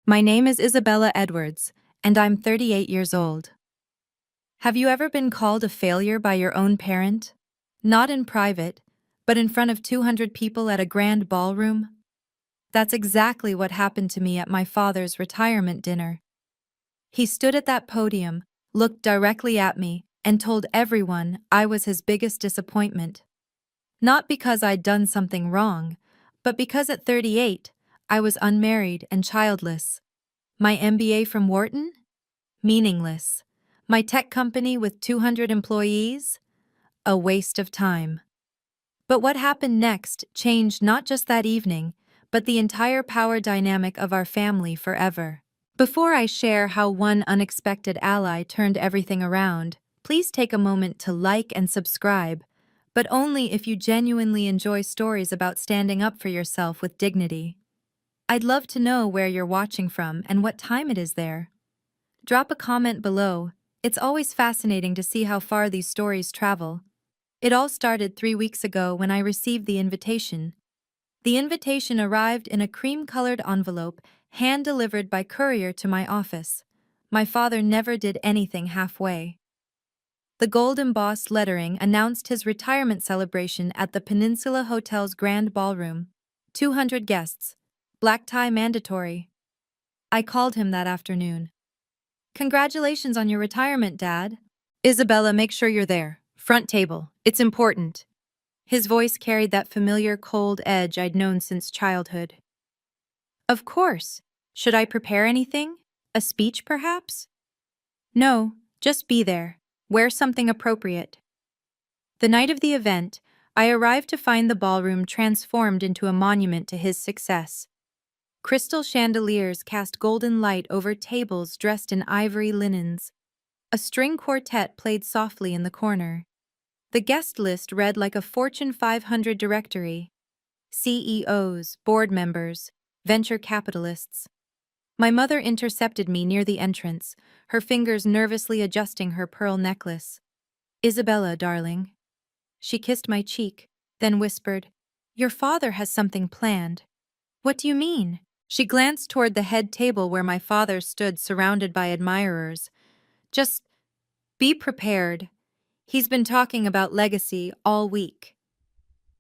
My name is Isabella Edwards, and I'm 38 years old. Have you ever been called a failure by your own parent? Not in private, but in front of 200 people at a grand ballroom? That's exactly what happened to me at my father's retirement dinner. He stood at that podium, looked directly at me, and told everyone I was his biggest disappointment. Not because I'd done something wrong, but because at 38, I was unmarried and childless. My MBA from Wharton? Meaningless. My tech company with 200 employees? A waste of time. But what happened next changed not just that evening, but the entire power dynamic of our family forever. Before I share how one unexpected ally turned everything around, please take a moment to like and subscribe, but only if you genuinely enjoy stories about standing up for yourself with dignity. I'd love to know where you're watching from and what time it is there. Drop a comment below. It's always fascinating to see how far these stories travel. It all started 3 weeks ago when I received the invitation. The invitation arrived in a cream-colored envelope, hand-delivered by courier to my office. My father never did anything halfway. The gold-embossed lettering announced his retirement celebration at the Peninsula Hotel's grand ballroom. 200 guests. Black tie mandatory. I called him that afternoon. Congratulations on your retirement, Dad. Isabella, make sure you're there. Front table. It's important. His voice carried that familiar cold edge I'd known since childhood. Of course. Should I prepare anything? A speech, perhaps? No, just be there. Wear something appropriate. The night of the event, I arrived to find the ballroom transformed into a monument to his success. Crystal chandeliers cast golden light over tables dressed in ivory linens. A string quartet played softly in the corner. The guest list read like a Fortune 500 directory. CEOs, board members, venture capitalists. My mother intercepted me near the entrance, her fingers nervously adjusting her pearl necklace. Isabella, darling. She kissed my cheek, then whispered, "Your father has something planned." What do you mean? She glanced toward the head table where my father stood surrounded by admirers. Just be prepared. He's been talking about legacy all week.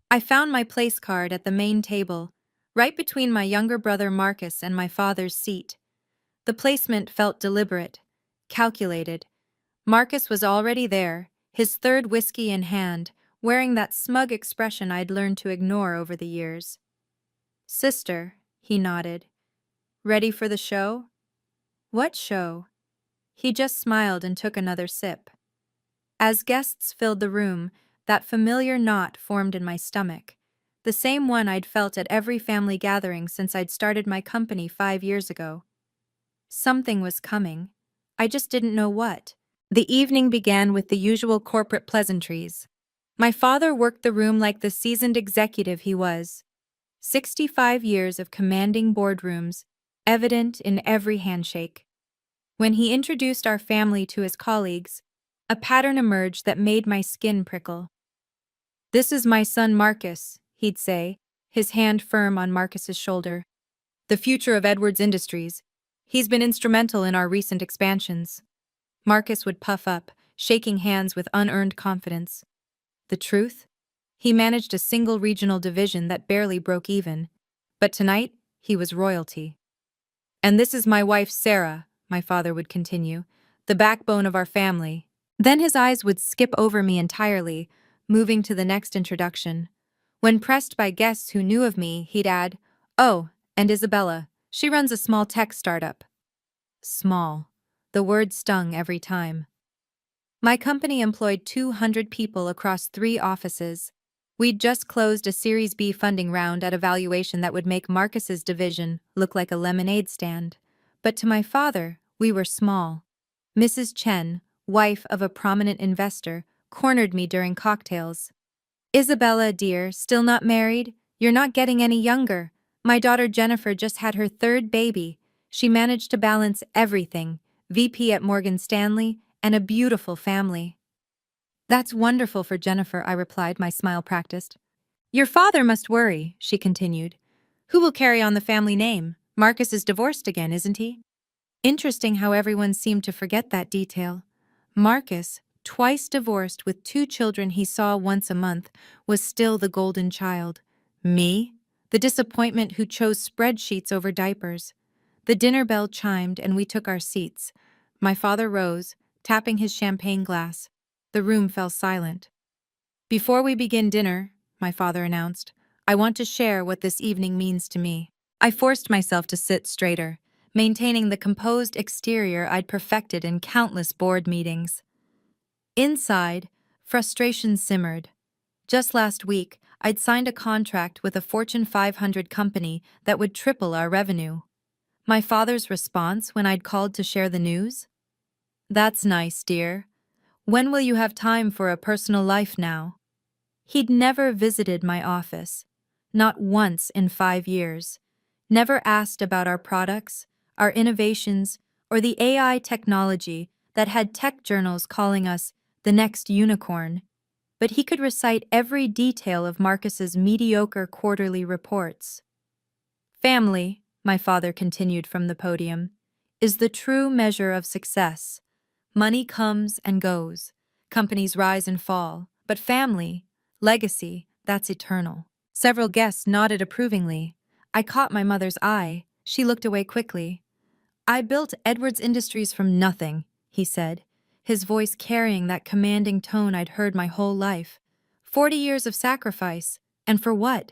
I found my place card at the main table, right between my younger brother Marcus and my father's seat. The placement felt deliberate, calculated. Marcus was already there, his third whiskey in hand, wearing that smug expression I'd learned to ignore over the years. "Sister," he nodded. "Ready for the show?" "What show?" He just smiled and took another sip. As guests filled the room, that familiar knot formed in my stomach, the same one I'd felt at every family gathering since I'd started my company 5 years ago. Something was coming. I just didn't know what. The evening began with the usual corporate pleasantries. My father worked the room like the seasoned executive he was. 65 years of commanding boardrooms, evident in every handshake. When he introduced our family to his colleagues, a pattern emerged that made my skin prickle. "This is my son Marcus," he'd say, his hand firm on Marcus's shoulder. "The future of Edwards Industries. He's been instrumental in our recent expansions." Marcus would puff up, shaking hands with unearned confidence. The truth? He managed a single regional division that barely broke even. But tonight, he was royalty. "And this is my wife Sarah," my father would continue, "the backbone of our family." Then his eyes would skip over me entirely, moving to the next introduction. When pressed by guests who knew of me, he'd add, "Oh, and Isabella. She runs a small tech startup." Small. The word stung every time. My company employed 200 people across 3 offices. We'd just closed a Series B funding round at a valuation that would make Marcus's division look like a lemonade stand. But to my father, we were small. Mrs. Chen, wife of a prominent investor, cornered me during cocktails. "Isabella, dear, still not married? You're not getting any younger. My daughter Jennifer just had her 3rd baby. She managed to balance everything, VP at Morgan Stanley, and a beautiful family." "That's wonderful for Jennifer," I replied, my smile practiced. "Your father must worry," she continued. "Who will carry on the family name? Marcus is divorced again, isn't he? Interesting how everyone seemed to forget that detail. Marcus, twice divorced with 2 children he saw once a month, was still the golden child. Me? The disappointment who chose spreadsheets over diapers. The dinner bell chimed and we took our seats. My father rose, tapping his champagne glass. The room fell silent. "Before we begin dinner," my father announced, "I want to share what this evening means to me." I forced myself to sit straighter, maintaining the composed exterior I'd perfected in countless board meetings. Inside, frustration simmered. Just last week, I'd signed a contract with a Fortune 500 company that would triple our revenue. My father's response when I'd called to share the news? "That's nice, dear. When will you have time for a personal life now?" He'd never visited my office, not once in 5 years, never asked about our products, our innovations, or the AI technology that had tech journals calling us the next unicorn. But he could recite every detail of Marcus's mediocre quarterly reports. "Family," my father continued from the podium, "is the true measure of success. Money comes and goes, companies rise and fall, but family, legacy, that's eternal." Several guests nodded approvingly. I caught my mother's eye. She looked away quickly. "I built Edwards Industries from nothing," he said, his voice carrying that commanding tone I'd heard my whole life. 40 years of sacrifice, and for what?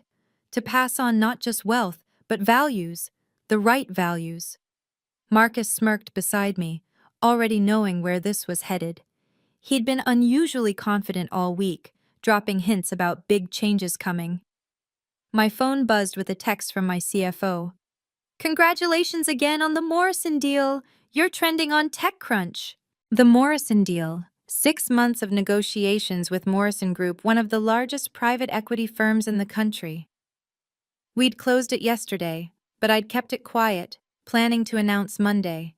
To pass on not just wealth, but values, the right values. Marcus smirked beside me, already knowing where this was headed. He'd been unusually confident all week, dropping hints about big changes coming. My phone buzzed with a text from my CFO. "Congratulations again on the Morrison deal. You're trending on TechCrunch." The Morrison deal, 6 months of negotiations with Morrison Group, one of the largest private equity firms in the country. We'd closed it yesterday, but I'd kept it quiet, planning to announce Monday.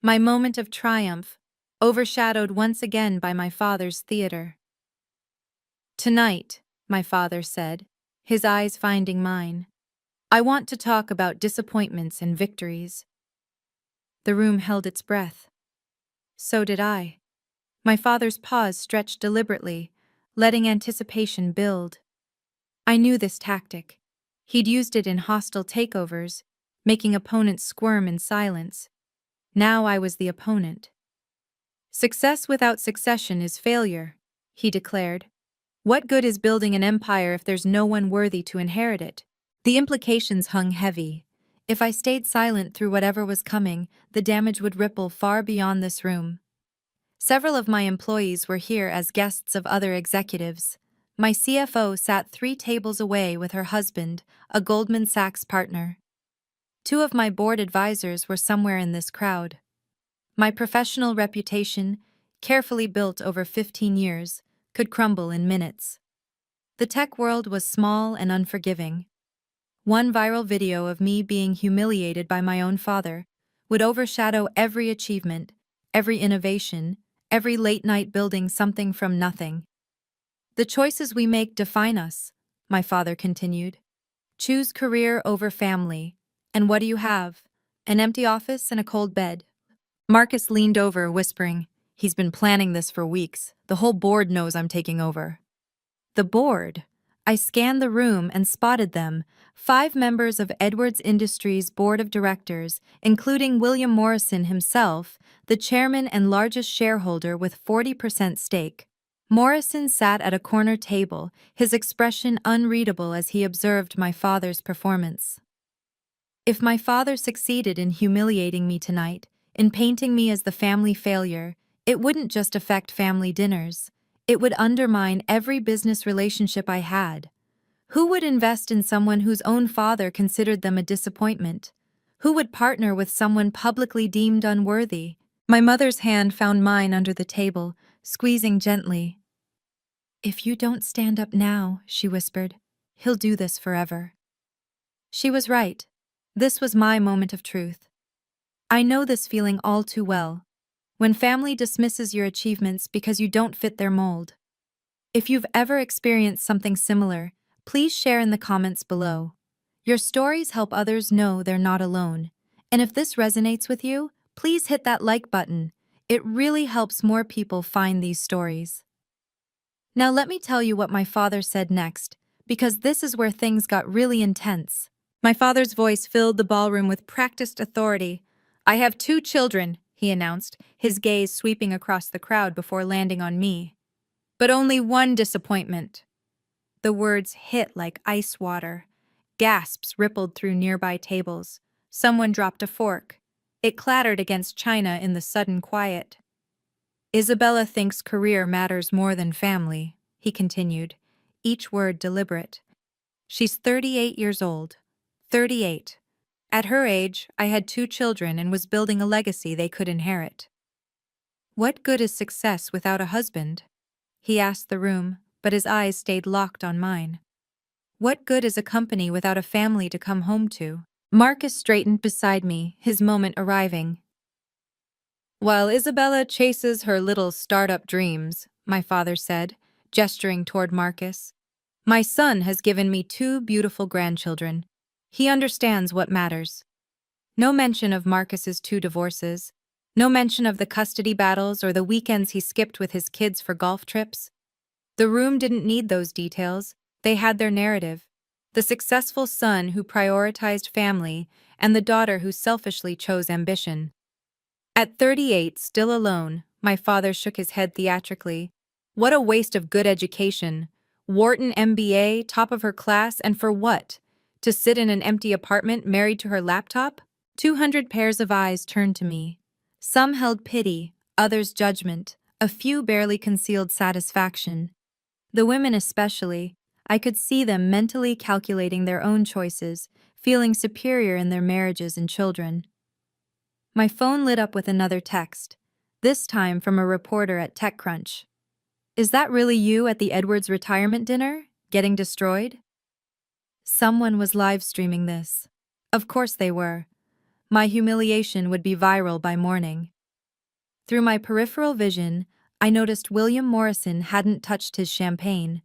My moment of triumph, overshadowed once again by my father's theater. "Tonight," my father said, his eyes finding mine, "I want to talk about disappointments and victories." The room held its breath. So did I. My father's pause stretched deliberately, letting anticipation build. I knew this tactic. He'd used it in hostile takeovers, making opponents squirm in silence. Now I was the opponent. "Success without succession is failure," he declared. "What good is building an empire if there's no one worthy to inherit it?" The implications hung heavy. If I stayed silent through whatever was coming, the damage would ripple far beyond this room. Several of my employees were here as guests of other executives. My CFO sat 3 tables away with her husband, a Goldman Sachs partner. 2 of my board advisors were somewhere in this crowd. My professional reputation, carefully built over 15 years, could crumble in minutes. The tech world was small and unforgiving. One viral video of me being humiliated by my own father would overshadow every achievement, every innovation, every late-night building something from nothing. "The choices we make define us," my father continued. "Choose career over family. And what do you have? An empty office and a cold bed." Marcus leaned over, whispering, "He's been planning this for weeks. The whole board knows I'm taking over." The board? I scanned the room and spotted them, 5 members of Edwards Industries' board of directors, including William Morrison himself, the chairman and largest shareholder with 40% stake. Morrison sat at a corner table, his expression unreadable as he observed my father's performance. If my father succeeded in humiliating me tonight, in painting me as the family failure, it wouldn't just affect family dinners. It would undermine every business relationship I had. Who would invest in someone whose own father considered them a disappointment? Who would partner with someone publicly deemed unworthy? My mother's hand found mine under the table, squeezing gently. "If you don't stand up now," she whispered, "he'll do this forever." She was right. This was my moment of truth. I know this feeling all too well. When family dismisses your achievements because you don't fit their mold. If you've ever experienced something similar, please share in the comments below. Your stories help others know they're not alone. And if this resonates with you, please hit that like button. It really helps more people find these stories. Now let me tell you what my father said next, because this is where things got really intense. My father's voice filled the ballroom with practiced authority. "I have 2 children," he announced, his gaze sweeping across the crowd before landing on me. "But only one disappointment." The words hit like ice water. Gasps rippled through nearby tables. Someone dropped a fork. It clattered against china in the sudden quiet. "Isabella thinks career matters more than family," he continued, each word deliberate. "She's 38 years old. 38. At her age, I had 2 children and was building a legacy they could inherit. What good is success without a husband?" He asked the room, but his eyes stayed locked on mine. What good is a company without a family to come home to? Marcus straightened beside me, his moment arriving. "While Isabella chases her little startup dreams," my father said, gesturing toward Marcus, "my son has given me 2 beautiful grandchildren. He understands what matters." No mention of Marcus's 2 divorces. No mention of the custody battles or the weekends he skipped with his kids for golf trips. The room didn't need those details. They had their narrative. The successful son who prioritized family and the daughter who selfishly chose ambition. At 38, still alone, my father shook his head theatrically. What a waste of good education. Wharton MBA, top of her class, and for what? To sit in an empty apartment married to her laptop? 200 pairs of eyes turned to me. Some held pity, others judgment, a few barely concealed satisfaction. The women especially, I could see them mentally calculating their own choices, feeling superior in their marriages and children. My phone lit up with another text, this time from a reporter at TechCrunch. "Is that really you at the Edwards retirement dinner, getting destroyed?" Someone was live streaming this. Of course they were. My humiliation would be viral by morning. Through my peripheral vision, I noticed William Morrison hadn't touched his champagne.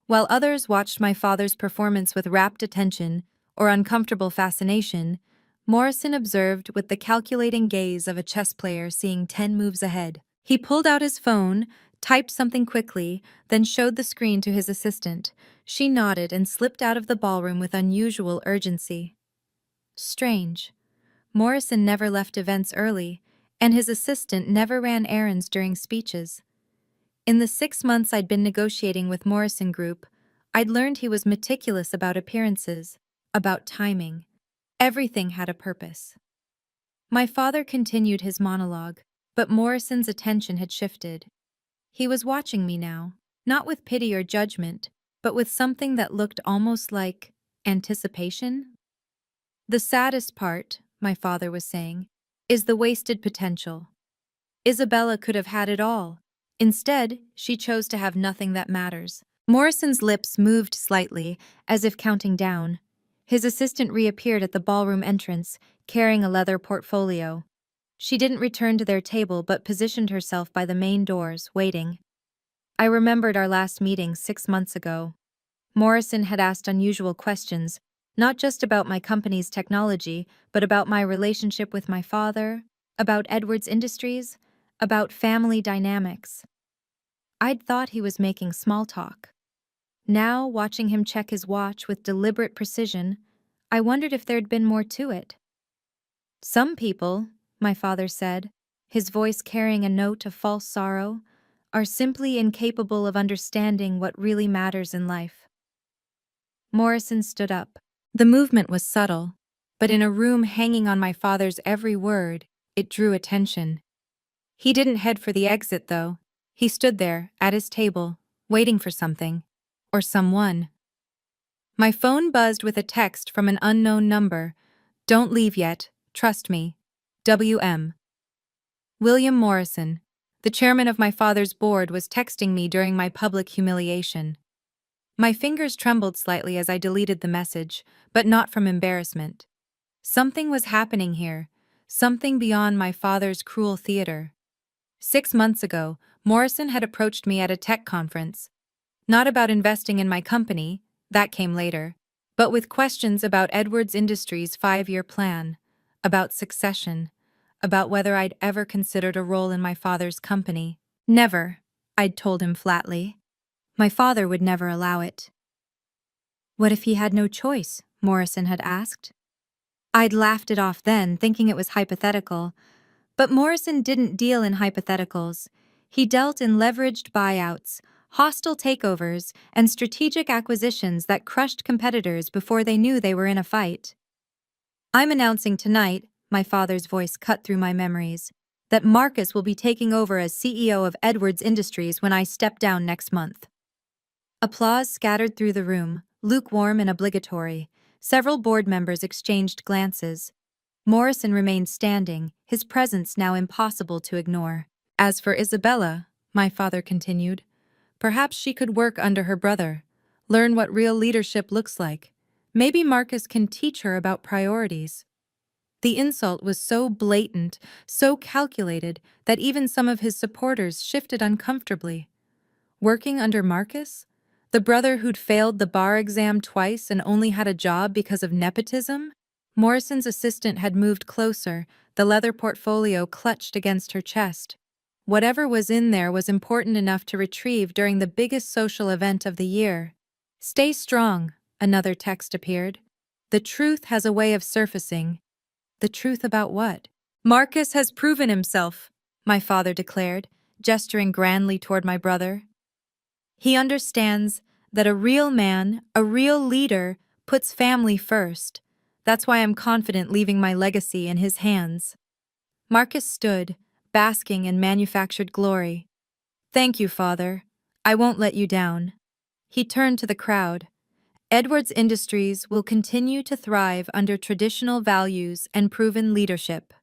While others watched my father's performance with rapt attention or uncomfortable fascination, Morrison observed with the calculating gaze of a chess player seeing 10 moves ahead. He pulled out his phone, typed something quickly, then showed the screen to his assistant. She nodded and slipped out of the ballroom with unusual urgency. Strange. Morrison never left events early, and his assistant never ran errands during speeches. In the 6 months I'd been negotiating with Morrison Group, I'd learned he was meticulous about appearances, about timing. Everything had a purpose. My father continued his monologue, but Morrison's attention had shifted. He was watching me now, not with pity or judgment, but with something that looked almost like anticipation. "The saddest part," my father was saying, "is the wasted potential. Isabella could have had it all. Instead, she chose to have nothing that matters." Morrison's lips moved slightly, as if counting down. His assistant reappeared at the ballroom entrance, carrying a leather portfolio. She didn't return to their table but positioned herself by the main doors, waiting. I remembered our last meeting 6 months ago. Morrison had asked unusual questions, not just about my company's technology, but about my relationship with my father, about Edwards Industries, about family dynamics. I'd thought he was making small talk. Now, watching him check his watch with deliberate precision, I wondered if there'd been more to it. "Some people," my father said, his voice carrying a note of false sorrow, "are simply incapable of understanding what really matters in life." Morrison stood up. The movement was subtle, but in a room hanging on my father's every word, it drew attention. He didn't head for the exit, though. He stood there, at his table, waiting for something. Or someone. My phone buzzed with a text from an unknown number. "Don't leave yet. Trust me. W.M." William Morrison, the chairman of my father's board, was texting me during my public humiliation. My fingers trembled slightly as I deleted the message, but not from embarrassment. Something was happening here, something beyond my father's cruel theater. 6 months ago, Morrison had approached me at a tech conference. Not about investing in my company, that came later, but with questions about Edwards Industries' 5-year plan, about succession, about whether I'd ever considered a role in my father's company. Never, I'd told him flatly. My father would never allow it. What if he had no choice? Morrison had asked. I'd laughed it off then, thinking it was hypothetical. But Morrison didn't deal in hypotheticals. He dealt in leveraged buyouts, hostile takeovers, and strategic acquisitions that crushed competitors before they knew they were in a fight. I'm announcing tonight, my father's voice cut through my memories, that Marcus will be taking over as CEO of Edwards Industries when I step down next month. Applause scattered through the room, lukewarm and obligatory. Several board members exchanged glances. Morrison remained standing, his presence now impossible to ignore. As for Isabella, my father continued, perhaps she could work under her brother, learn what real leadership looks like. Maybe Marcus can teach her about priorities. The insult was so blatant, so calculated, that even some of his supporters shifted uncomfortably. Working under Marcus? The brother who'd failed the bar exam twice and only had a job because of nepotism? Morrison's assistant had moved closer, the leather portfolio clutched against her chest. Whatever was in there was important enough to retrieve during the biggest social event of the year. Stay strong, another text appeared. The truth has a way of surfacing. The truth about what? Marcus has proven himself, my father declared, gesturing grandly toward my brother. He understands that a real man, a real leader, puts family first. That's why I'm confident leaving my legacy in his hands. Marcus stood, basking in manufactured glory. Thank you, Father. I won't let you down. He turned to the crowd. Edwards Industries will continue to thrive under traditional values and proven leadership.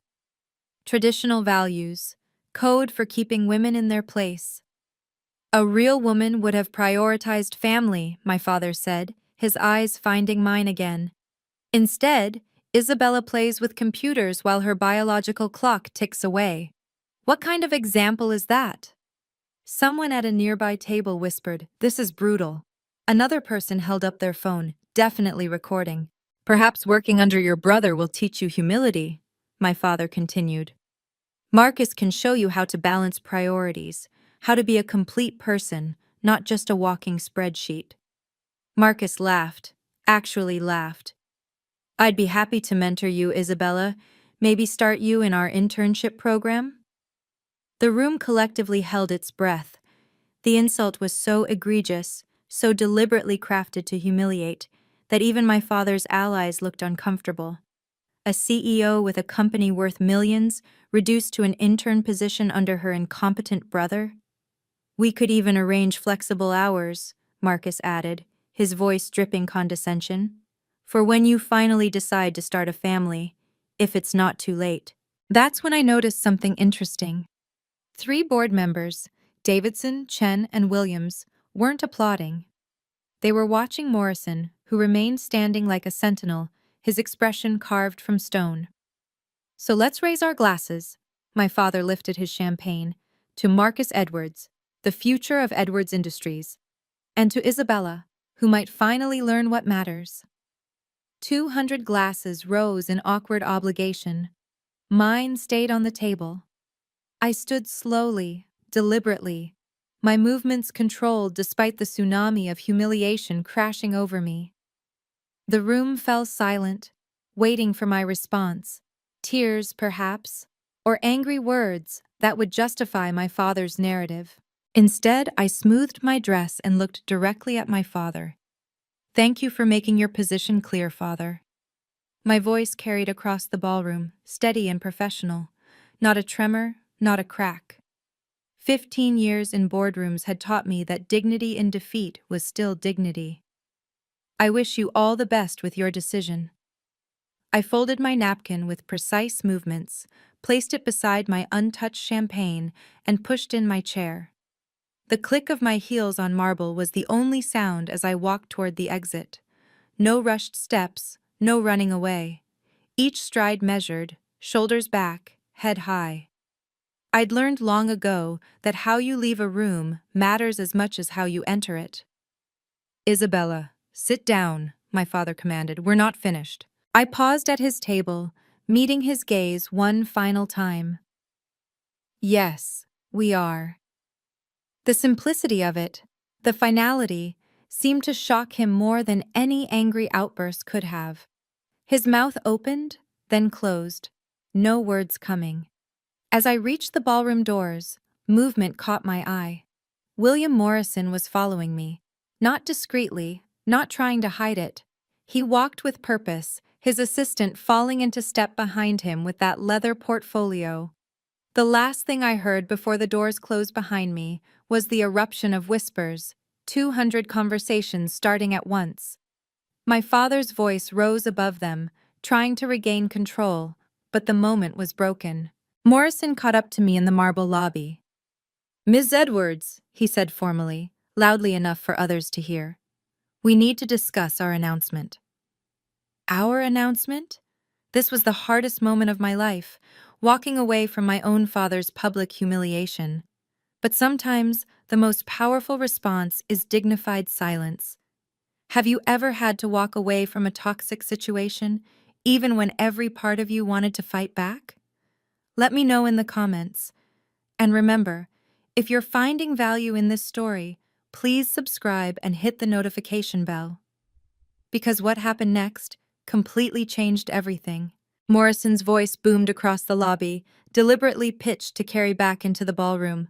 Traditional values, code for keeping women in their place. A real woman would have prioritized family, my father said, his eyes finding mine again. Instead, Isabella plays with computers while her biological clock ticks away. What kind of example is that? Someone at a nearby table whispered, "This is brutal." Another person held up their phone, definitely recording. Perhaps working under your brother will teach you humility, my father continued. Marcus can show you how to balance priorities, how to be a complete person, not just a walking spreadsheet. Marcus laughed, actually laughed. I'd be happy to mentor you, Isabella. Maybe start you in our internship program? The room collectively held its breath. The insult was so egregious, so deliberately crafted to humiliate, that even my father's allies looked uncomfortable. A CEO with a company worth millions, reduced to an intern position under her incompetent brother? We could even arrange flexible hours, Marcus added, his voice dripping condescension. For when you finally decide to start a family, if it's not too late. That's when I noticed something interesting. 3 board members, Davidson, Chen, and Williams, weren't applauding. They were watching Morrison, who remained standing like a sentinel, his expression carved from stone. So let's raise our glasses, my father lifted his champagne, to Marcus Edwards, the future of Edwards Industries, and to Isabella, who might finally learn what matters. 200 glasses rose in awkward obligation. Mine stayed on the table. I stood slowly, deliberately, my movements controlled despite the tsunami of humiliation crashing over me. The room fell silent, waiting for my response. Tears, perhaps, or angry words that would justify my father's narrative. Instead, I smoothed my dress and looked directly at my father. Thank you for making your position clear, Father. My voice carried across the ballroom, steady and professional. Not a tremor, not a crack. 15 years in boardrooms had taught me that dignity in defeat was still dignity. I wish you all the best with your decision. I folded my napkin with precise movements, placed it beside my untouched champagne, and pushed in my chair. The click of my heels on marble was the only sound as I walked toward the exit. No rushed steps, no running away. Each stride measured, shoulders back, head high. I'd learned long ago that how you leave a room matters as much as how you enter it. Isabella, sit down, my father commanded. We're not finished. I paused at his table, meeting his gaze one final time. Yes, we are. The simplicity of it, the finality, seemed to shock him more than any angry outburst could have. His mouth opened, then closed, no words coming. As I reached the ballroom doors, movement caught my eye. William Morrison was following me, not discreetly, not trying to hide it. He walked with purpose, his assistant falling into step behind him with that leather portfolio. The last thing I heard before the doors closed behind me was the eruption of whispers, 200 conversations starting at once. My father's voice rose above them, trying to regain control, but the moment was broken. Morrison caught up to me in the marble lobby. "Ms. Edwards," he said formally, loudly enough for others to hear. "We need to discuss our announcement." Our announcement? This was the hardest moment of my life, walking away from my own father's public humiliation. But sometimes the most powerful response is dignified silence. Have you ever had to walk away from a toxic situation, even when every part of you wanted to fight back? Let me know in the comments. And remember, if you're finding value in this story, please subscribe and hit the notification bell. Because what happened next completely changed everything. Morrison's voice boomed across the lobby, deliberately pitched to carry back into the ballroom.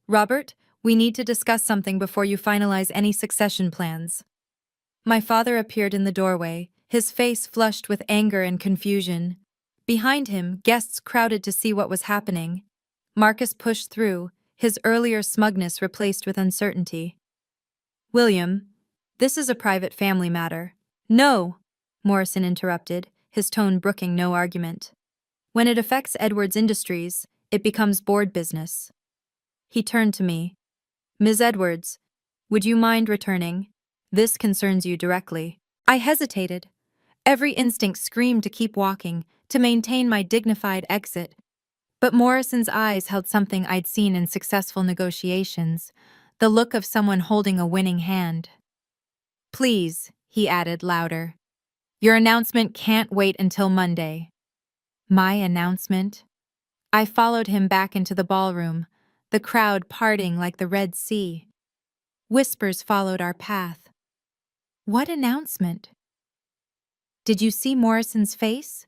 "Robert, we need to discuss something before you finalize any succession plans." My father appeared in the doorway, his face flushed with anger and confusion. Behind him, guests crowded to see what was happening. Marcus pushed through, his earlier smugness replaced with uncertainty. "William, this is a private family matter." "No," Morrison interrupted, his tone brooking no argument. "When it affects Edwards Industries, it becomes board business." He turned to me. "Ms. Edwards, would you mind returning? This concerns you directly." I hesitated. Every instinct screamed to keep walking, to maintain my dignified exit. But Morrison's eyes held something I'd seen in successful negotiations, the look of someone holding a winning hand. "Please," he added louder. "Your announcement can't wait until Monday." My announcement? I followed him back into the ballroom, the crowd parting like the Red Sea. Whispers followed our path. What announcement? Did you see Morrison's face?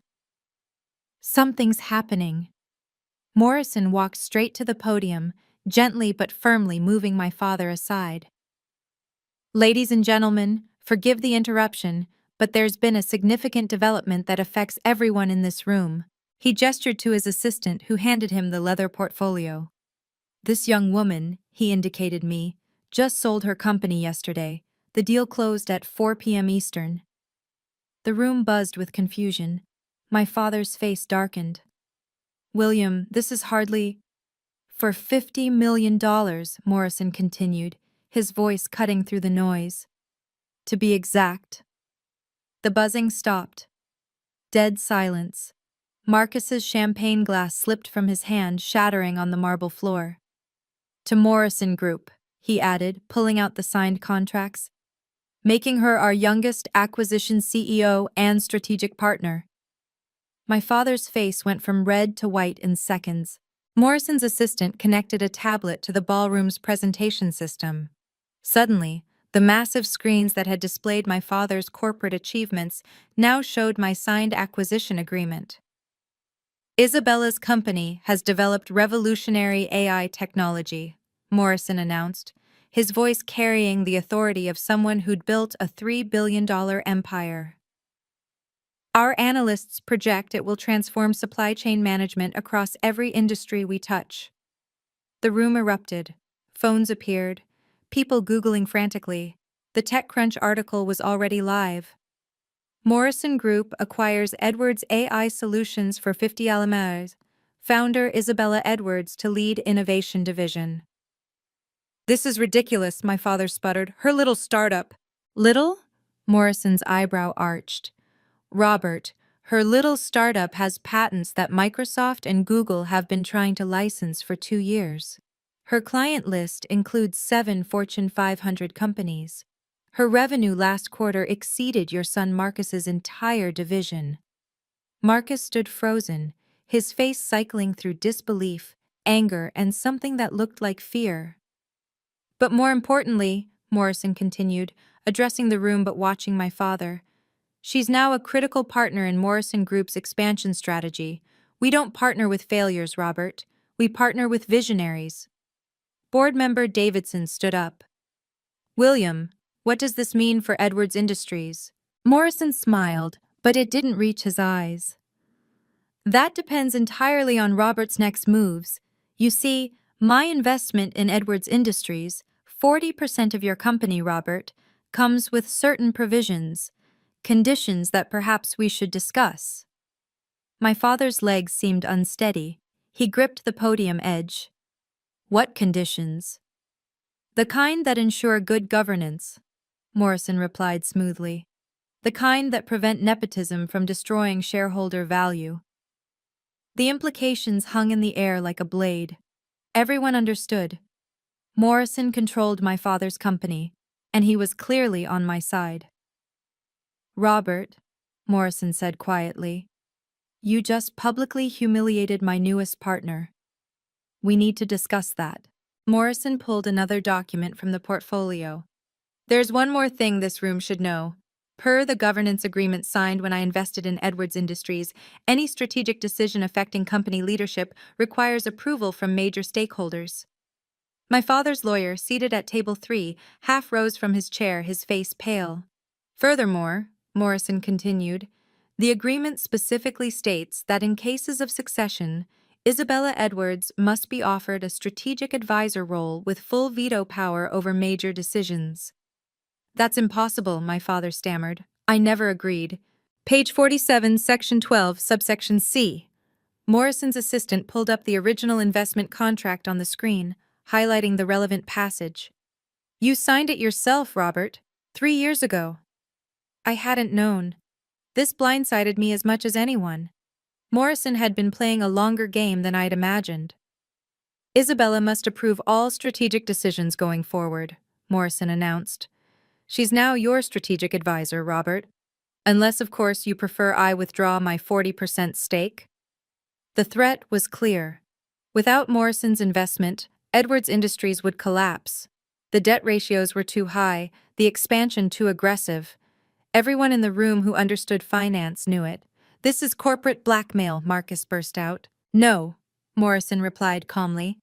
Something's happening. Morrison walked straight to the podium, gently but firmly moving my father aside. "Ladies and gentlemen, forgive the interruption, but there's been a significant development that affects everyone in this room." He gestured to his assistant, who handed him the leather portfolio. "This young woman," he indicated me, "just sold her company yesterday. The deal closed at 4 p.m. Eastern." The room buzzed with confusion. My father's face darkened. "William, this is hardly—" "For $50 million, Morrison continued, his voice cutting through the noise. "To be exact." The buzzing stopped. Dead silence. Marcus's champagne glass slipped from his hand, shattering on the marble floor. "To Morrison Group," he added, pulling out the signed contracts, "making her our youngest acquisition CEO and strategic partner." My father's face went from red to white in seconds. Morrison's assistant connected a tablet to the ballroom's presentation system. Suddenly, the massive screens that had displayed my father's corporate achievements now showed my signed acquisition agreement. "Isabella's company has developed revolutionary AI technology," Morrison announced, his voice carrying the authority of someone who'd built a $3 billion empire. "Our analysts project it will transform supply chain management across every industry we touch." The room erupted. Phones appeared. People Googling frantically. The TechCrunch article was already live. Morrison Group acquires Edwards AI Solutions for $50 million. Founder Isabella Edwards to lead innovation division. "This is ridiculous," my father sputtered. "Her little startup." "Little?" Morrison's eyebrow arched. "Robert, her little startup has patents that Microsoft and Google have been trying to license for 2 years. Her client list includes 7 Fortune 500 companies. Her revenue last quarter exceeded your son Marcus's entire division. Marcus stood frozen, his face cycling through disbelief, anger, and something that looked like fear. But more importantly, Morrison continued, addressing the room but watching my father, she's now a critical partner in Morrison Group's expansion strategy. We don't partner with failures, Robert. We partner with visionaries. Board member Davidson stood up. William, what does this mean for Edwards Industries? Morrison smiled, but it didn't reach his eyes. That depends entirely on Robert's next moves. You see, my investment in Edwards Industries, 40% of your company, Robert, comes with certain provisions, conditions that perhaps we should discuss. My father's legs seemed unsteady. He gripped the podium edge. What conditions? The kind that ensure good governance, Morrison replied smoothly. The kind that prevent nepotism from destroying shareholder value. The implications hung in the air like a blade. Everyone understood. Morrison controlled my father's company, and he was clearly on my side. Robert, Morrison said quietly, you just publicly humiliated my newest partner. We need to discuss that. Morrison pulled another document from the portfolio. There's one more thing this room should know. Per the governance agreement signed when I invested in Edwards Industries, any strategic decision affecting company leadership requires approval from major stakeholders. My father's lawyer, seated at table 3, half rose from his chair, his face pale. Furthermore, Morrison continued, the agreement specifically states that in cases of succession, Isabella Edwards must be offered a strategic advisor role with full veto power over major decisions. That's impossible, my father stammered. I never agreed. Page 47, Section 12, subsection C. Morrison's assistant pulled up the original investment contract on the screen, highlighting the relevant passage. You signed it yourself, Robert, 3 years ago. I hadn't known. This blindsided me as much as anyone. Morrison had been playing a longer game than I'd imagined. Isabella must approve all strategic decisions going forward, Morrison announced. She's now your strategic advisor, Robert. Unless, of course, you prefer I withdraw my 40% stake. The threat was clear. Without Morrison's investment, Edwards Industries would collapse. The debt ratios were too high, the expansion too aggressive. Everyone in the room who understood finance knew it. This is corporate blackmail, Marcus burst out. No, Morrison replied calmly.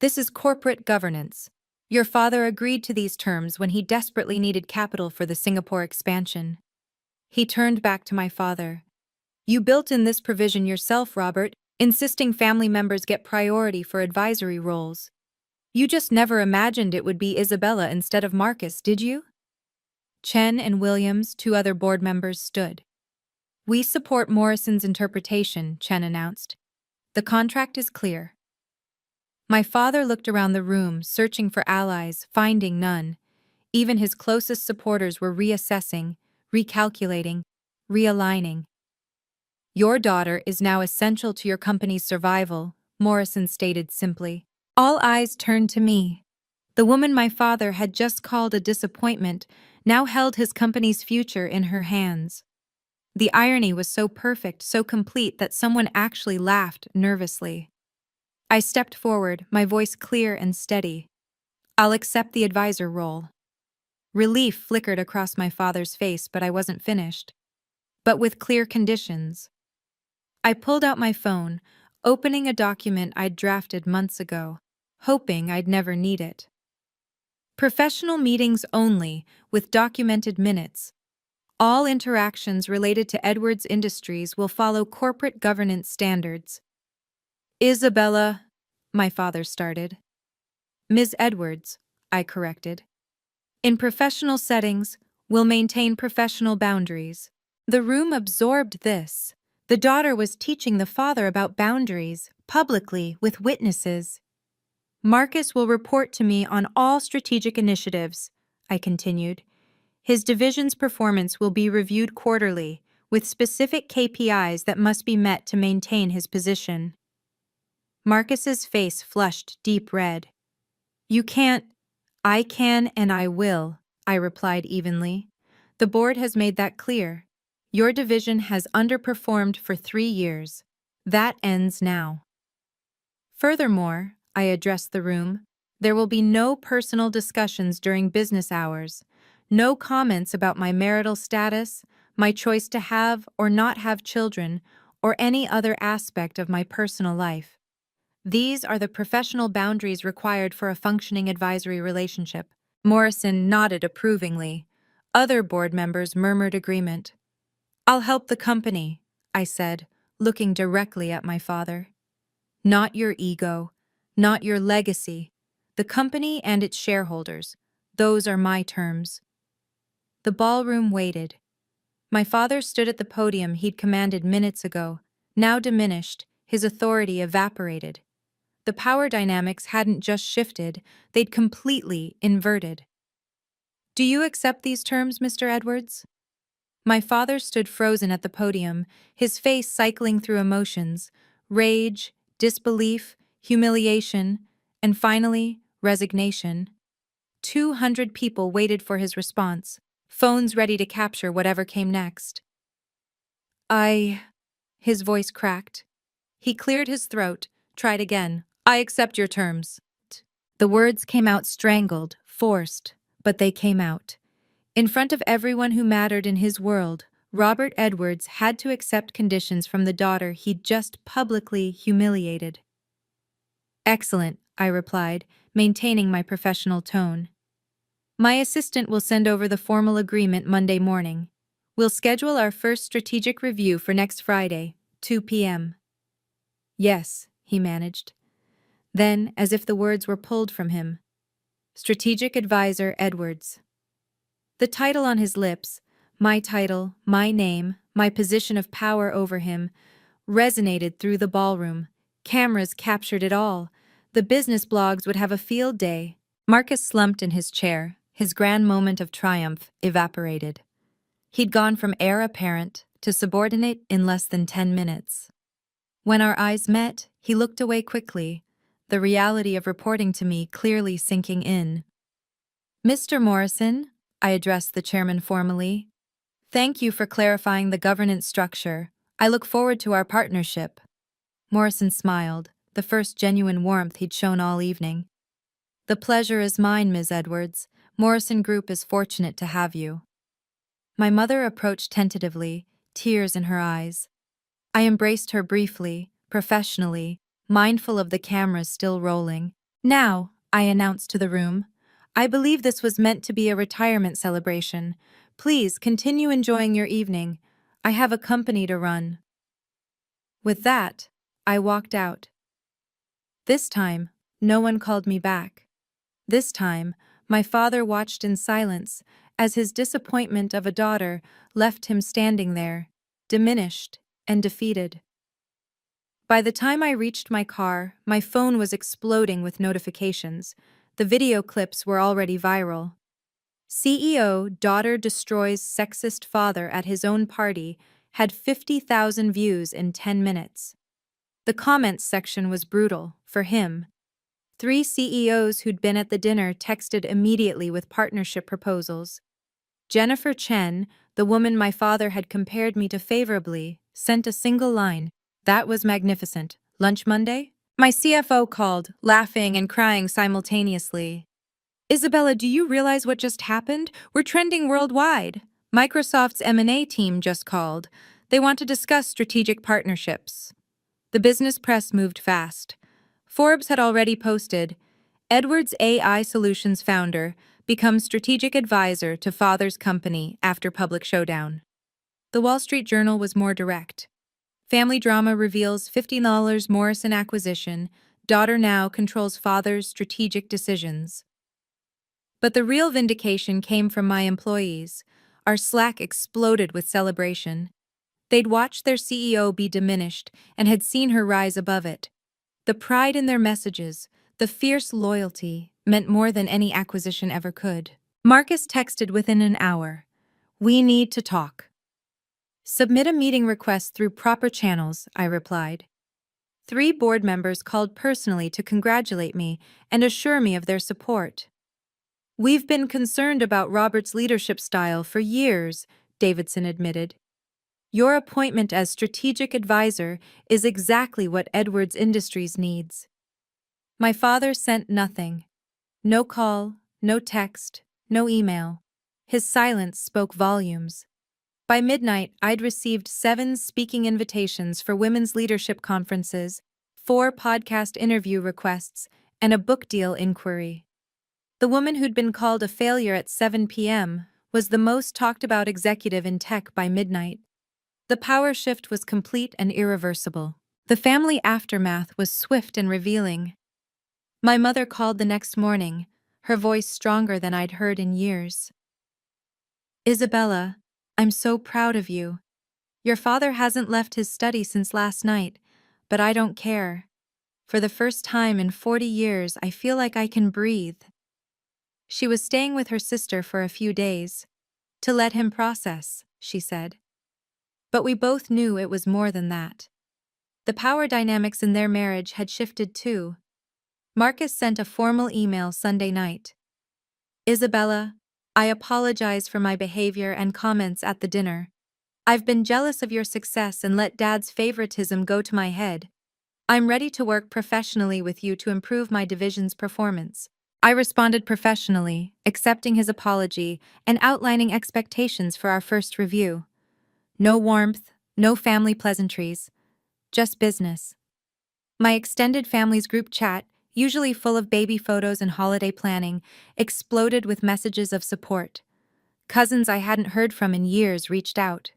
This is corporate governance. Your father agreed to these terms when he desperately needed capital for the Singapore expansion. He turned back to my father. You built in this provision yourself, Robert, insisting family members get priority for advisory roles. You just never imagined it would be Isabella instead of Marcus, did you? Chen and Williams, 2 other board members, stood. We support Morrison's interpretation, Chen announced. The contract is clear. My father looked around the room, searching for allies, finding none. Even his closest supporters were reassessing, recalculating, realigning. Your daughter is now essential to your company's survival, Morrison stated simply. All eyes turned to me. The woman my father had just called a disappointment now held his company's future in her hands. The irony was so perfect, so complete that someone actually laughed nervously. I stepped forward, my voice clear and steady. I'll accept the advisor role. Relief flickered across my father's face, but I wasn't finished. But with clear conditions. I pulled out my phone, opening a document I'd drafted months ago, hoping I'd never need it. Professional meetings only, with documented minutes. All interactions related to Edwards Industries will follow corporate governance standards. Isabella, my father started. Ms. Edwards, I corrected. In professional settings, we'll maintain professional boundaries. The room absorbed this. The daughter was teaching the father about boundaries, publicly, with witnesses. Marcus will report to me on all strategic initiatives, I continued. His division's performance will be reviewed quarterly, with specific KPIs that must be met to maintain his position. Marcus's face flushed deep red. You can't. I can and I will, I replied evenly. The board has made that clear. Your division has underperformed for 3 years. That ends now. Furthermore, I addressed the room, there will be no personal discussions during business hours, no comments about my marital status, my choice to have or not have children, or any other aspect of my personal life. These are the professional boundaries required for a functioning advisory relationship. Morrison nodded approvingly. Other board members murmured agreement. I'll help the company, I said, looking directly at my father. Not your ego, not your legacy. The company and its shareholders. Those are my terms. The ballroom waited. My father stood at the podium he'd commanded minutes ago, now diminished, his authority evaporated. The power dynamics hadn't just shifted, they'd completely inverted. Do you accept these terms, Mr. Edwards? My father stood frozen at the podium, his face cycling through emotions, rage, disbelief, humiliation, and finally, resignation. 200 people waited for his response, phones ready to capture whatever came next. His voice cracked. He cleared his throat, tried again. I accept your terms. The words came out strangled, forced, but they came out. In front of everyone who mattered in his world, Robert Edwards had to accept conditions from the daughter he'd just publicly humiliated. Excellent, I replied, maintaining my professional tone. My assistant will send over the formal agreement Monday morning. We'll schedule our first strategic review for next Friday, 2 p.m. Yes, he managed. Then, as if the words were pulled from him, Strategic Advisor Edwards. The title on his lips, my title, my name, my position of power over him, resonated through the ballroom. Cameras captured it all. The business blogs would have a field day. Marcus slumped in his chair, his grand moment of triumph evaporated. He'd gone from heir apparent to subordinate in less than 10 minutes. When our eyes met, he looked away quickly, the reality of reporting to me clearly sinking in. Mr. Morrison, I addressed the chairman formally. Thank you for clarifying the governance structure. I look forward to our partnership. Morrison smiled, the first genuine warmth he'd shown all evening. The pleasure is mine, Ms. Edwards. Morrison Group is fortunate to have you. My mother approached tentatively, tears in her eyes. I embraced her briefly, professionally, mindful of the cameras still rolling. Now, I announced to the room, I believe this was meant to be a retirement celebration. Please continue enjoying your evening. I have a company to run. With that, I walked out. This time, no one called me back. This time, my father watched in silence as his disappointment of a daughter left him standing there, diminished and defeated. By the time I reached my car, my phone was exploding with notifications. The video clips were already viral. CEO daughter destroys sexist father at his own party had 50,000 views in 10 minutes. The comments section was brutal, for him. 3 CEOs who'd been at the dinner texted immediately with partnership proposals. Jennifer Chen, the woman my father had compared me to favorably, sent a single line. That was magnificent. Lunch Monday? My CFO called, laughing and crying simultaneously. Isabella, do you realize what just happened? We're trending worldwide. Microsoft's M&A team just called. They want to discuss strategic partnerships. The business press moved fast. Forbes had already posted, Edwards AI Solutions founder becomes strategic advisor to father's company after public showdown. The Wall Street Journal was more direct. Family drama reveals $50 Morrison acquisition. Daughter now controls father's strategic decisions. But the real vindication came from my employees. Our Slack exploded with celebration. They'd watched their CEO be diminished and had seen her rise above it. The pride in their messages, the fierce loyalty, meant more than any acquisition ever could. Marcus texted within an hour. We need to talk. Submit a meeting request through proper channels, I replied. 3 board members called personally to congratulate me and assure me of their support. We've been concerned about Robert's leadership style for years, Davidson admitted. Your appointment as strategic advisor is exactly what Edwards Industries needs. My father sent nothing. No call, no text, no email. His silence spoke volumes. By midnight, I'd received 7 speaking invitations for women's leadership conferences, 4 podcast interview requests, and a book deal inquiry. The woman who'd been called a failure at 7 p.m. was the most talked about executive in tech by midnight. The power shift was complete and irreversible. The family aftermath was swift and revealing. My mother called the next morning, her voice stronger than I'd heard in years. Isabella, I'm so proud of you. Your father hasn't left his study since last night, but I don't care. For the first time in 40 years, I feel like I can breathe. She was staying with her sister for a few days. To let him process, she said. But we both knew it was more than that. The power dynamics in their marriage had shifted too. Marcus sent a formal email Sunday night. Isabella, I apologize for my behavior and comments at the dinner. I've been jealous of your success and let Dad's favoritism go to my head. I'm ready to work professionally with you to improve my division's performance. I responded professionally, accepting his apology and outlining expectations for our first review. No warmth, no family pleasantries, just business. My extended family's group chat, usually full of baby photos and holiday planning, exploded with messages of support. Cousins I hadn't heard from in years reached out.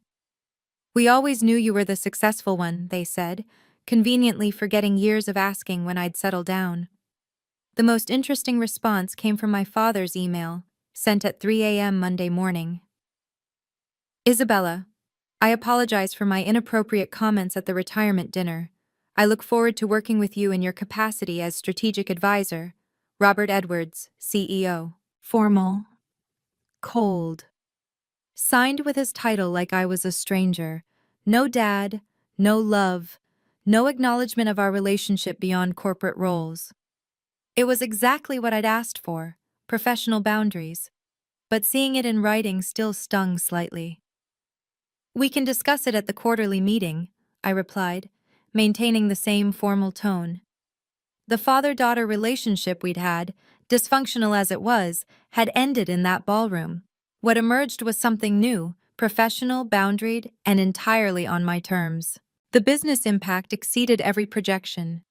We always knew you were the successful one, they said, conveniently forgetting years of asking when I'd settle down. The most interesting response came from my father's email, sent at 3 a.m. Monday morning. Isabella, I apologize for my inappropriate comments at the retirement dinner. I look forward to working with you in your capacity as strategic advisor. Robert Edwards, CEO. Formal. Cold. Signed with his title like I was a stranger. No dad, no love, no acknowledgement of our relationship beyond corporate roles. It was exactly what I'd asked for, professional boundaries. But seeing it in writing still stung slightly. We can discuss it at the quarterly meeting, I replied, maintaining the same formal tone. The father-daughter relationship we'd had, dysfunctional as it was, had ended in that ballroom. What emerged was something new, professional, boundaried, and entirely on my terms. The business impact exceeded every projection.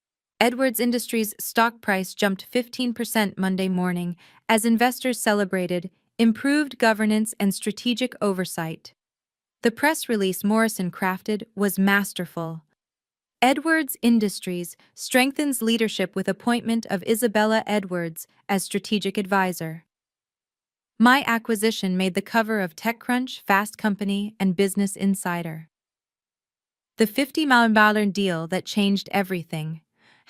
Edwards Industries' stock price jumped 15% Monday morning as investors celebrated improved governance and strategic oversight. The press release Morrison crafted was masterful. Edwards Industries strengthens leadership with appointment of Isabella Edwards as strategic advisor. My acquisition made the cover of TechCrunch, Fast Company, and Business Insider. The $50 million deal that changed everything.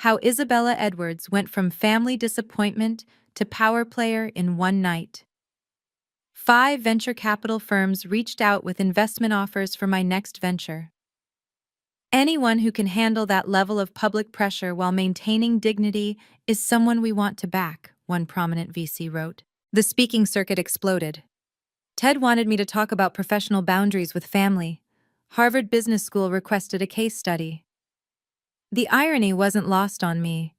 How Isabella Edwards went from family disappointment to power player in one night. 5 venture capital firms reached out with investment offers for my next venture. Anyone who can handle that level of public pressure while maintaining dignity is someone we want to back, one prominent VC wrote. The speaking circuit exploded. Ted wanted me to talk about professional boundaries with family. Harvard Business School requested a case study. The irony wasn't lost on me.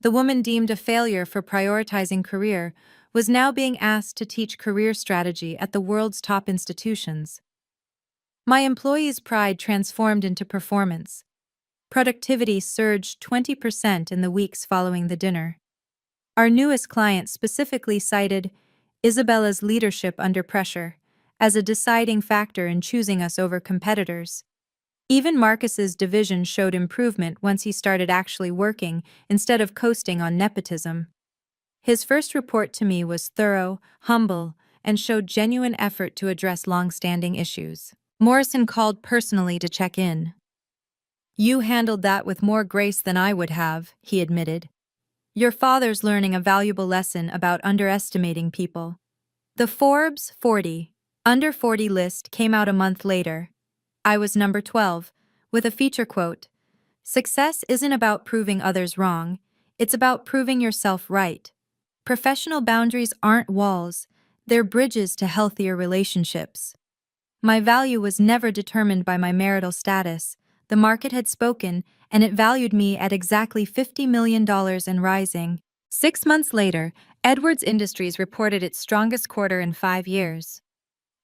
The woman deemed a failure for prioritizing career was now being asked to teach career strategy at the world's top institutions. My employees' pride transformed into performance. Productivity surged 20% in the weeks following the dinner. Our newest client specifically cited Isabella's leadership under pressure as a deciding factor in choosing us over competitors. Even Marcus's division showed improvement once he started actually working instead of coasting on nepotism. His first report to me was thorough, humble, and showed genuine effort to address long-standing issues. Morrison called personally to check in. You handled that with more grace than I would have, he admitted. Your father's learning a valuable lesson about underestimating people. The Forbes 40 Under 40 list came out a month later. I was number 12, with a feature quote, "Success isn't about proving others wrong, it's about proving yourself right." Professional boundaries aren't walls, they're bridges to healthier relationships. My value was never determined by my marital status. The market had spoken, and it valued me at exactly $50 million and rising. 6 months later, Edwards Industries reported its strongest quarter in 5 years.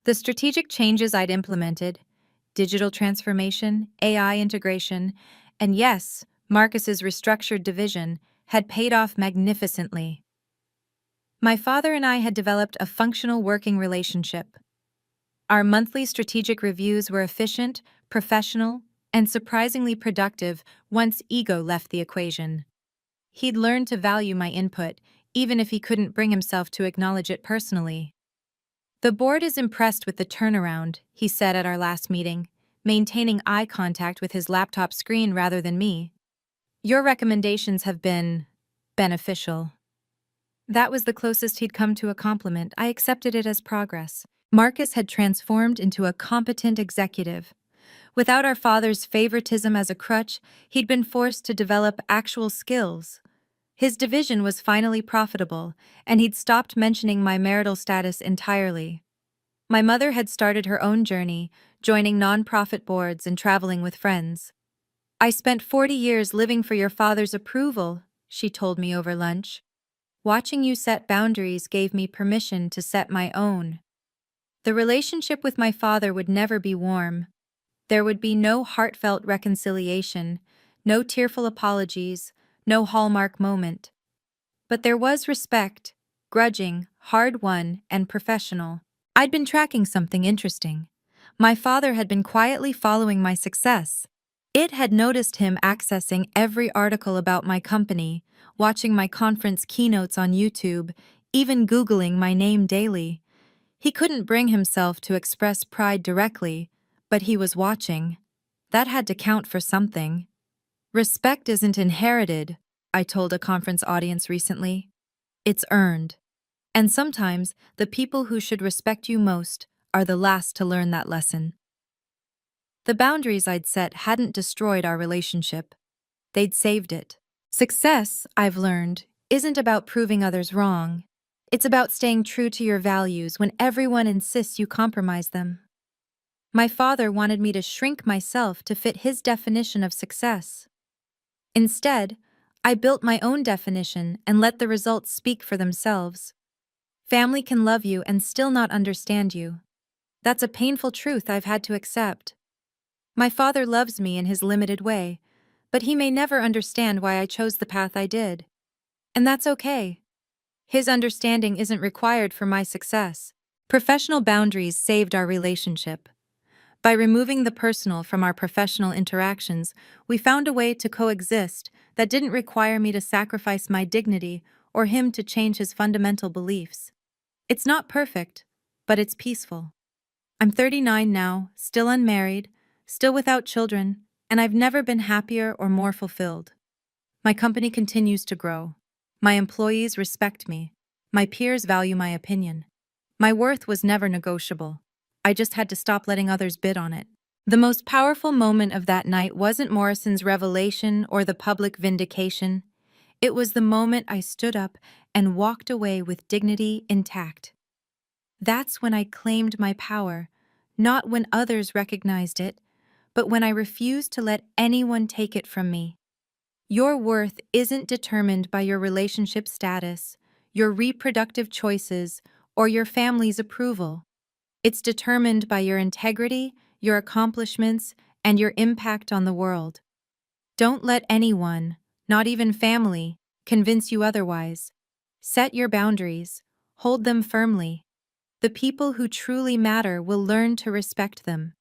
The strategic changes I'd implemented, digital transformation, AI integration, and yes, Marcus's restructured division, had paid off magnificently. My father and I had developed a functional working relationship. Our monthly strategic reviews were efficient, professional, and surprisingly productive once ego left the equation. He'd learned to value my input, even if he couldn't bring himself to acknowledge it personally. "The board is impressed with the turnaround," he said at our last meeting, maintaining eye contact with his laptop screen rather than me. "Your recommendations have been beneficial." That was the closest he'd come to a compliment. I accepted it as progress. Marcus had transformed into a competent executive. Without our father's favoritism as a crutch, he'd been forced to develop actual skills. His division was finally profitable, and he'd stopped mentioning my marital status entirely. My mother had started her own journey, joining nonprofit boards and traveling with friends. "I spent 40 years living for your father's approval," she told me over lunch. "Watching you set boundaries gave me permission to set my own." The relationship with my father would never be warm. There would be no heartfelt reconciliation, no tearful apologies, no hallmark moment. But there was respect, grudging, hard-won, and professional. I'd been tracking something interesting. My father had been quietly following my success. It had noticed him accessing every article about my company, watching my conference keynotes on YouTube, even Googling my name daily. He couldn't bring himself to express pride directly, but he was watching. That had to count for something. "Respect isn't inherited," I told a conference audience recently. "It's earned." And sometimes, the people who should respect you most are the last to learn that lesson. The boundaries I'd set hadn't destroyed our relationship. They'd saved it. Success, I've learned, isn't about proving others wrong. It's about staying true to your values when everyone insists you compromise them. My father wanted me to shrink myself to fit his definition of success. Instead, I built my own definition and let the results speak for themselves. Family can love you and still not understand you. That's a painful truth I've had to accept. My father loves me in his limited way, but he may never understand why I chose the path I did. And that's okay. His understanding isn't required for my success. Professional boundaries saved our relationship. By removing the personal from our professional interactions, we found a way to coexist that didn't require me to sacrifice my dignity or him to change his fundamental beliefs. It's not perfect, but it's peaceful. I'm 39 now, still unmarried, still without children, and I've never been happier or more fulfilled. My company continues to grow. My employees respect me. My peers value my opinion. My worth was never negotiable. I just had to stop letting others bid on it. The most powerful moment of that night wasn't Morrison's revelation or the public vindication. It was the moment I stood up and walked away with dignity intact. That's when I claimed my power, not when others recognized it, but when I refused to let anyone take it from me. Your worth isn't determined by your relationship status, your reproductive choices, or your family's approval. It's determined by your integrity, your accomplishments, and your impact on the world. Don't let anyone, not even family, convince you otherwise. Set your boundaries, hold them firmly. The people who truly matter will learn to respect them.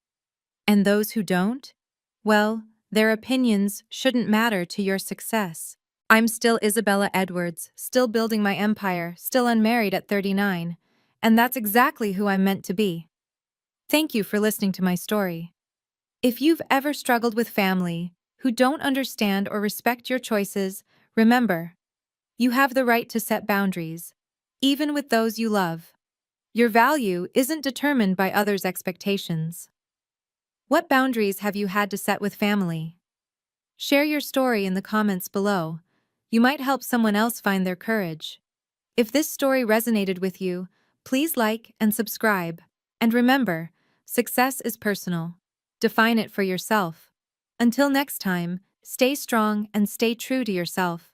And those who don't? Well, their opinions shouldn't matter to your success. I'm still Isabella Edwards, still building my empire, still unmarried at 39, and that's exactly who I'm meant to be. Thank you for listening to my story. If you've ever struggled with family who don't understand or respect your choices, remember, you have the right to set boundaries, even with those you love. Your value isn't determined by others' expectations. What boundaries have you had to set with family? Share your story in the comments below. You might help someone else find their courage. If this story resonated with you, please like and subscribe. And remember, success is personal. Define it for yourself. Until next time, stay strong and stay true to yourself.